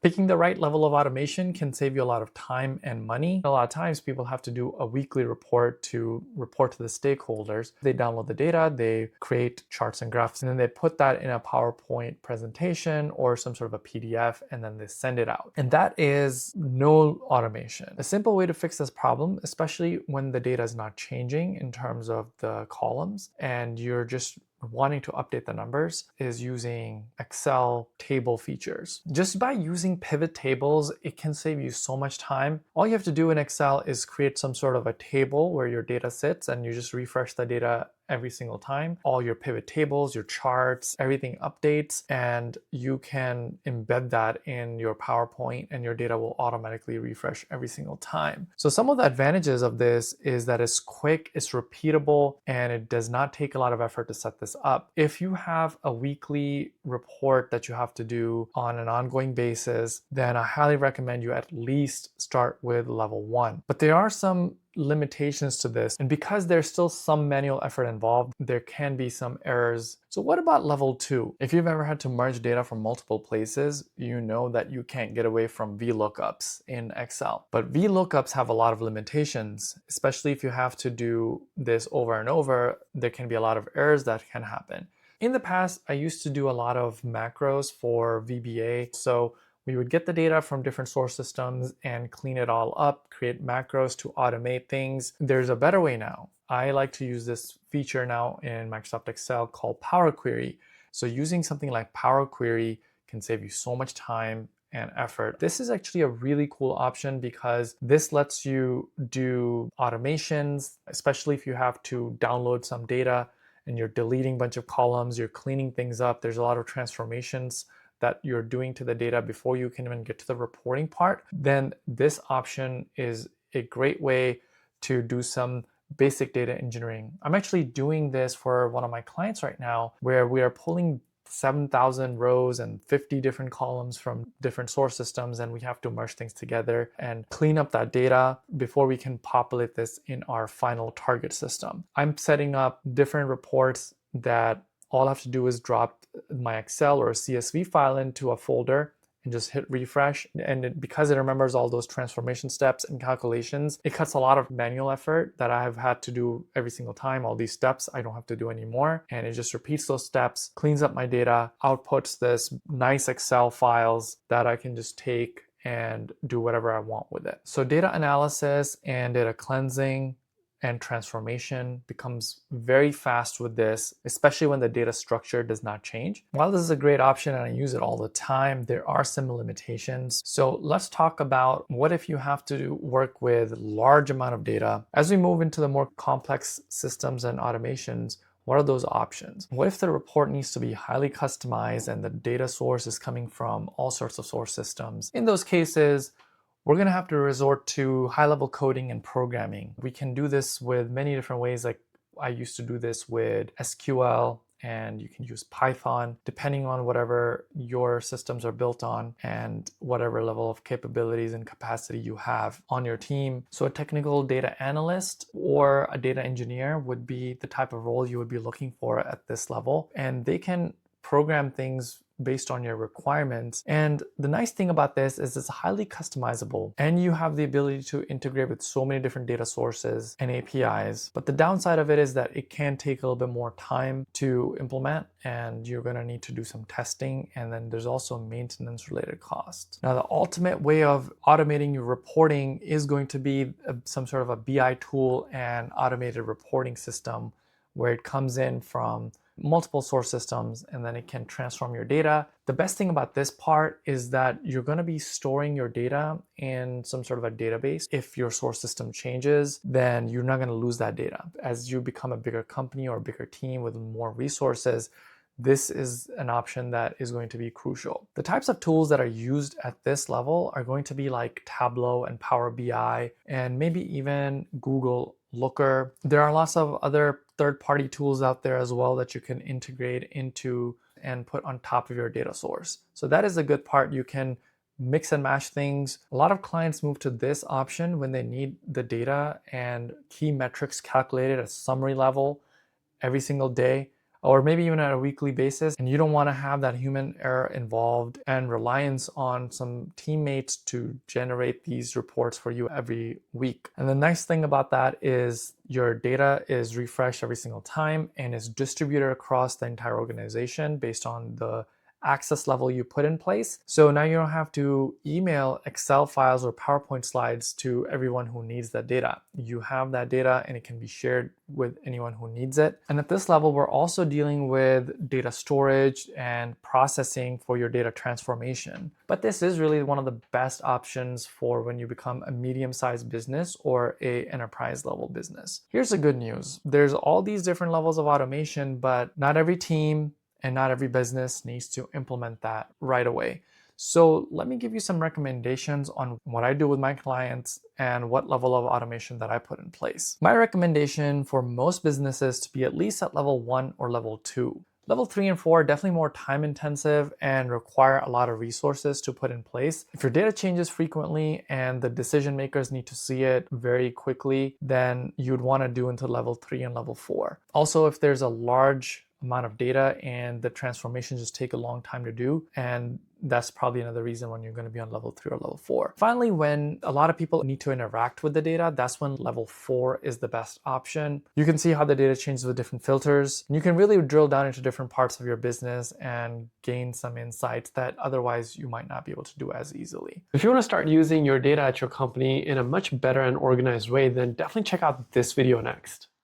Picking the right level of automation can save you a lot of time and money. A lot of times people have to do a weekly report to report to the stakeholders. They download the data, they create charts and graphs, and then they put that in a PowerPoint presentation or some sort of a PDF, and then they send it out. And that is no automation. A simple way to fix this problem, especially when the data is not changing in terms of the columns and you're just wanting to update the numbers, is using Excel table features. Just by using pivot tables, it can save you so much time. All you have to do in Excel is create some sort of a table where your data sits, and you just refresh the data every single time. All your pivot tables, your charts, everything updates, and you can embed that in your PowerPoint and your data will automatically refresh every single time. So some of the advantages of this is that it's quick, it's repeatable, and it does not take a lot of effort to set this up. If you have a weekly report that you have to do on an ongoing basis, then I highly recommend you at least start with level 1. But there are some limitations to this, and because there's still some manual effort involved, there can be some errors. So what about level 2? If you've ever had to merge data from multiple places, you know that you can't get away from VLOOKUPs in Excel. But VLOOKUPs have a lot of limitations, especially if you have to do this over and over. There can be a lot of errors that can happen. In the past, I used to do a lot of macros for VBA. So we would get the data from different source systems and clean it all up, create macros to automate things. There's a better way now. I like to use this feature now in Microsoft Excel called Power Query. So using something like Power Query can save you so much time and effort. This is actually a really cool option because this lets you do automations, especially if you have to download some data and you're deleting a bunch of columns, you're cleaning things up. There's a lot of transformations that you're doing to the data before you can even get to the reporting part. Then this option is a great way to do some basic data engineering. I'm actually doing this for one of my clients right now, where we are pulling 7,000 rows and 50 different columns from different source systems, and we have to merge things together and clean up that data before we can populate this in our final target system. I'm setting up different reports that all I have to do is drop my Excel or a CSV file into a folder and just hit refresh. And because it remembers all those transformation steps and calculations, it cuts a lot of manual effort that I have had to do every single time. All these steps I don't have to do anymore. And it just repeats those steps, cleans up my data, outputs this nice Excel files that I can just take and do whatever I want with it. So data analysis and data cleansing and transformation becomes very fast with this, especially when the data structure does not change. While this is a great option and I use it all the time, there are some limitations. So let's talk about what if you have to work with large amount of data. As we move into the more complex systems and automations, what are those options? What if the report needs to be highly customized and the data source is coming from all sorts of source systems? In those cases, we're going to have to resort to high-level coding and programming. We can do this with many different ways. Like I used to do this with SQL, and you can use Python, depending on whatever your systems are built on and whatever level of capabilities and capacity you have on your team. So a technical data analyst or a data engineer would be the type of role you would be looking for at this level. And they can program things based on your requirements. And the nice thing about this is it's highly customizable and you have the ability to integrate with so many different data sources and APIs. But the downside of it is that it can take a little bit more time to implement and you're going to need to do some testing, and then there's also maintenance related costs. Now the ultimate way of automating your reporting is going to be some sort of a BI tool and automated reporting system where it comes in from multiple source systems and then it can transform your data. The best thing about this part is that you're going to be storing your data in some sort of a database. If your source system changes, then you're not going to lose that data. As you become a bigger company or a bigger team with more resources, this is an option that is going to be crucial. The types of tools that are used at this level are going to be like Tableau and Power BI and maybe even Google Looker. There are lots of other third-party tools out there as well that you can integrate into and put on top of your data source. So that is a good part. You can mix and match things. A lot of clients move to this option when they need the data and key metrics calculated at summary level every single day. or maybe even at a weekly basis, and you don't want to have that human error involved and reliance on some teammates to generate these reports for you every week. And the nice thing about that is your data is refreshed every single time and is distributed across the entire organization based on the access level you put in place. So now you don't have to email Excel files or PowerPoint slides to everyone who needs that data. You have that data and it can be shared with anyone who needs it. And at this level, we're also dealing with data storage and processing for your data transformation. But this is really one of the best options for when you become a medium-sized business or a enterprise level business. Here's the good news. There's all these different levels of automation, but not every team and not every business needs to implement that right away. So let me give you some recommendations on what I do with my clients and what level of automation that I put in place. My recommendation for most businesses to be at least at level 1 or level 2. Level 3 and 4 are definitely more time intensive and require a lot of resources to put in place. If your data changes frequently and the decision makers need to see it very quickly, then you'd want to do into level 3 and level 4. Also, if there's a large amount of data and the transformations just take a long time to do, and that's probably another reason when you're going to be on level 3 or level 4. Finally, when a lot of people need to interact with the data, that's when level 4 is the best option. You can see how the data changes with different filters. You can really drill down into different parts of your business and gain some insights that otherwise you might not be able to do as easily. If you want to start using your data at your company in a much better and organized way, then definitely check out this video next.